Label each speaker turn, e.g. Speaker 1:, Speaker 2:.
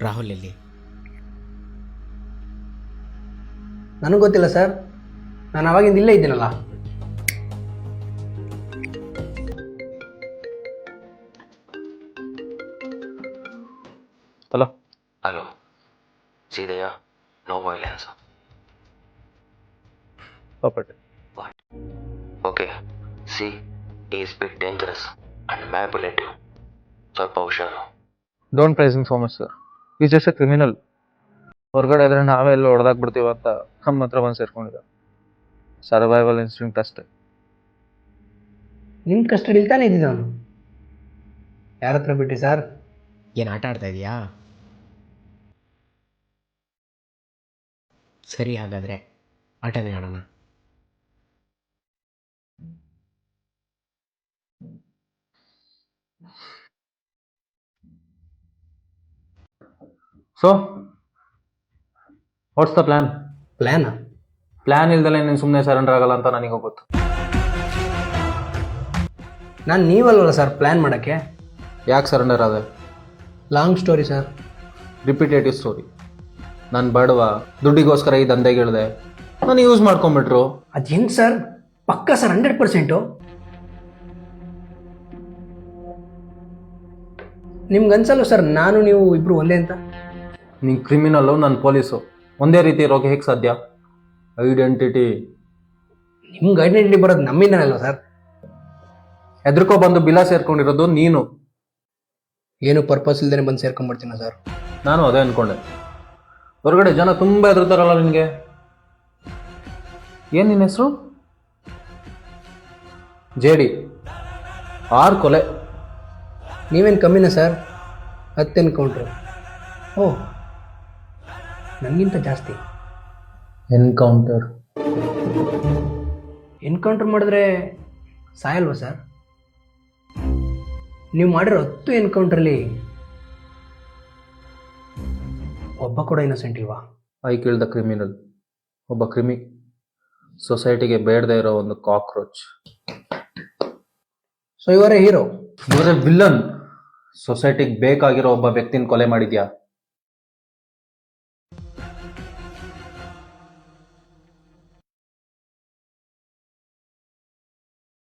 Speaker 1: ರಾಹುಲ್ ಎಲ್ಲಿ?
Speaker 2: ನನಗೆ ಗೊತ್ತಿಲ್ಲ ಸರ್, ನಾನು ಅವಾಗಿಂದ ಇಲ್ಲೇ ಇದ್ದೀನಲ್ಲ.
Speaker 3: ಹಲೋ.
Speaker 4: हेलो सीधया no violence
Speaker 3: property.
Speaker 4: Okay she is bit dangerous and manipulative ಸ್ವಲ್ಪ ಹುಷಾರು.
Speaker 3: Don't praising so much sir. Is just a criminal. ಹೊರಗಡೆ ಇದ್ರೆ ನಾವೆಲ್ಲ ಹೊಡೆದಾಕ್ಬಿಡ್ತೀವಿ ಅಂತ ನಮ್ಮ ಹತ್ರ ಬಂದು ಸೇರ್ಕೊಂಡಿದ್ದ. ಸರ್ವೈವಲ್ ಇನ್ಸ್ಟಿಂಕ್ಟ್ ಅಷ್ಟೇ.
Speaker 2: ನಿಮ್ಮ ಕಸ್ಟಡಿಲಿ ತಾನೇ ಇದ್ದಿದ್ದು ಅವನು. ಯಾರ ಹತ್ರ ಬಿಟ್ಟಿ ಸರ್?
Speaker 1: ಏನು ಆಟ ಆಡ್ತಾ ಇದೆಯಾ? ಸರಿ, ಹಾಗಾದರೆ ಆಟನೇ ಆಡೋಣ.
Speaker 3: So what's the plan? Plan ಇಲ್ದಲೆ ನೀನು ಸುಮ್ಮನೆ ಸರೆಂಡರ್ ಆಗಲ್ಲ ಅಂತ ನನಗೆ ಗೊತ್ತು.
Speaker 2: ನಾನು ನೀವಲ್ವಲ್ಲ ಸರ್ ಪ್ಲ್ಯಾನ್ ಮಾಡೋಕ್ಕೆ.
Speaker 3: ಯಾಕೆ ಸರೆಂಡರ್ ಆದೆ?
Speaker 2: Long story sir.
Speaker 3: Repetitive story. ನಾನು ಬಡವ, ದುಡ್ಡಿಗೋಸ್ಕರ ಈ ದಂಧೆಗೆ ಇಳಿದೆ, ನಾನು ಯೂಸ್ ಮಾಡ್ಕೊಂಬಿಟ್ರು.
Speaker 2: ಅದು ಹೆಂಗೆ ಸರ್? ಪಕ್ಕ ಸರ್, 100%. ನಿಮ್ಗೆ ಅನ್ಸಲ್ಲ ಸರ್ ನಾನು ನೀವು ಇಬ್ರು ಒಂದೇ ಅಂತ?
Speaker 3: ನೀನು ಕ್ರಿಮಿನಲ್ಲು, ನಾನು ಪೊಲೀಸು, ಒಂದೇ ರೀತಿ ಇರೋಕೆ ಹೇಗೆ ಸಾಧ್ಯ? ಐಡೆಂಟಿಟಿ.
Speaker 2: ನಿಮ್ಗೆ ಐಡೆಂಟಿಟಿ ಬರೋದು ನಮ್ಮಿಂದನಲ್ಲ ಸರ್.
Speaker 3: ಎದ್ರಕೋ ಬಂದು ಬಿಲ ಸೇರ್ಕೊಂಡಿರೋದು ನೀನು.
Speaker 2: ಏನು ಪರ್ಪಸ್ ಇಲ್ದೇ ಬಂದು ಸೇರ್ಕೊಂಡ್ಬಿಡ್ತೀನ ಸರ್.
Speaker 3: ನಾನು ಅದೇ ಅಂದ್ಕೊಂಡೆ. ಹೊರಗಡೆ ಜನ ತುಂಬ ಹೆದರ್ತಾರಲ್ಲ ನಿನಗೆ. ಏನು ನಿನ್ನ ಹೆಸರು? JD. 6 ಕೊಲೆ.
Speaker 2: ನೀವೇನು ಕಮ್ಮಿನ ಸರ್? 10 ಎನ್ಕೌಂಟ್ರು. ಓಹ್, ನನಗಿಂತ ಜಾಸ್ತಿ. ಎನ್ಕೌಂಟ್ರ್ ಮಾಡಿದ್ರೆ ಸಾಯಲ್ವಾ ಸರ್? ನೀವು ಮಾಡಿರೋ 10 ಎನ್ಕೌಂಟ್ರಲ್ಲಿ ಒಬ್ಬ ಕೂಡ ಇನ್ನೋಸೆಂಟ್ ಇಲ್ವಾ?
Speaker 3: I kill the criminal. ಒಬ್ಬ ಕ್ರಿಮಿ, ಸೊಸೈಟಿಗೆ ಬೇಡದೇ ಇರೋ ಒಂದು ಕಾಕ್ರೋಚ್.
Speaker 2: ಸೊ ಇವರೇ ಹೀರೋ.
Speaker 3: ಇವರೇ ವಿಲ್ಲನ್. ಸೊಸೈಟಿಗೆ ಬೇಕಾಗಿರೋ ಒಬ್ಬ ವ್ಯಕ್ತಿನ ಕೊಲೆ ಮಾಡಿದ್ಯಾ?